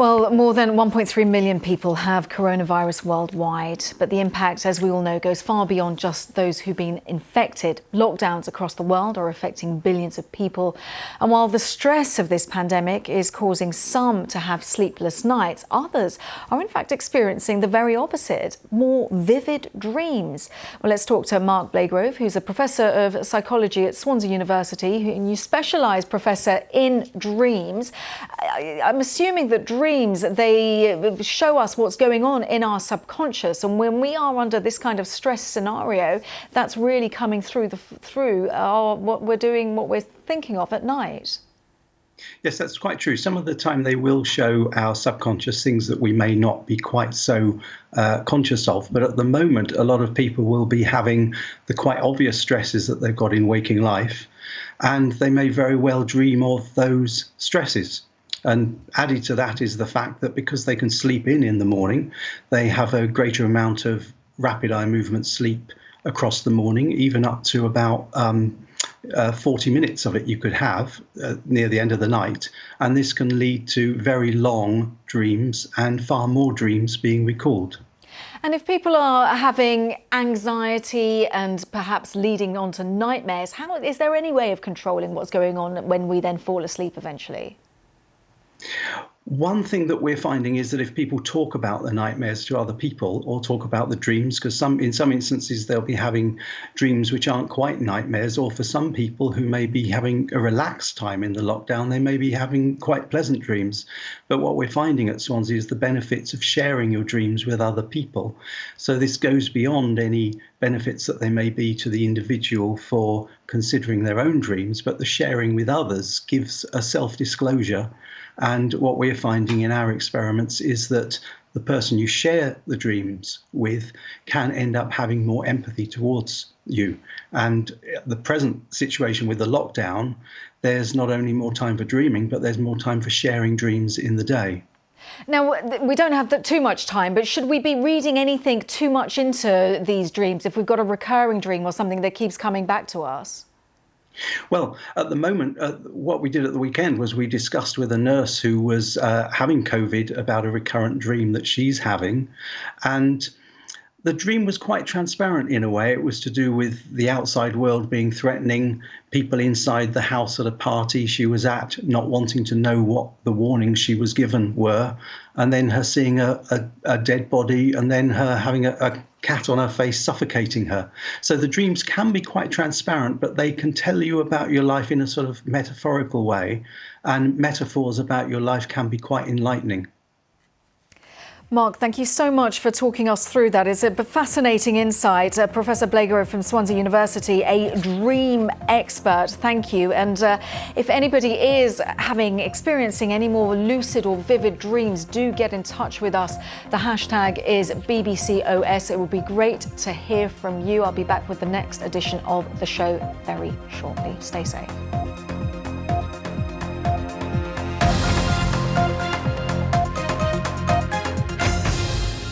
Well, more than 1.3 million people have coronavirus worldwide, but the impact, as we all know, goes far beyond just those who've been infected. Lockdowns across the world are affecting billions of people. And while the stress of this pandemic is causing some to have sleepless nights, others are in fact experiencing the very opposite, more vivid dreams. Well, let's talk to Mark Blagrove, who's a professor of psychology at Swansea University, and you specialise, Professor, in dreams. I'm assuming that dreams, they show us what's going on in our subconscious, and when we are under this kind of stress scenario, that's really coming through what we're doing, what we're thinking of at night. Yes, that's quite true. Some of the time they will show our subconscious things that we may not be quite so conscious of. But at the moment, a lot of people will be having the quite obvious stresses that they've got in waking life, and they may very well dream of those stresses. And added to that is the fact that because they can sleep in the morning, they have a greater amount of rapid eye movement sleep across the morning, even up to about 40 minutes of it you could have near the end of the night. And this can lead to very long dreams and far more dreams being recalled. And if people are having anxiety and perhaps leading on to nightmares, is there any way of controlling what's going on when we then fall asleep eventually? One thing that we're finding is that if people talk about the nightmares to other people or talk about the dreams, because in some instances they'll be having dreams which aren't quite nightmares, or for some people who may be having a relaxed time in the lockdown, they may be having quite pleasant dreams. But what we're finding at Swansea is the benefits of sharing your dreams with other people. So this goes beyond any benefits that they may be to the individual for considering their own dreams, but the sharing with others gives a self-disclosure. And what we're finding in our experiments is that the person you share the dreams with can end up having more empathy towards you. And the present situation with the lockdown, there's not only more time for dreaming, but there's more time for sharing dreams in the day. Now, we don't have too much time, but should we be reading anything too much into these dreams if we've got a recurring dream or something that keeps coming back to us? Well, at the moment, what we did at the weekend was we discussed with a nurse who was having COVID about a recurrent dream that she's having. And the dream was quite transparent in a way. It was to do with the outside world being threatening, people inside the house at a party she was at not wanting to know what the warnings she was given were, and then her seeing a dead body, and then her having a cat on her face suffocating her. So the dreams can be quite transparent, but they can tell you about your life in a sort of metaphorical way, and metaphors about your life can be quite enlightening. Mark, thank you so much for talking us through that. It's a fascinating insight. Professor Blagrove from Swansea University, a dream expert. Thank you. And if anybody is experiencing any more lucid or vivid dreams, do get in touch with us. The hashtag is BBCOS. It would be great to hear from you. I'll be back with the next edition of the show very shortly. Stay safe.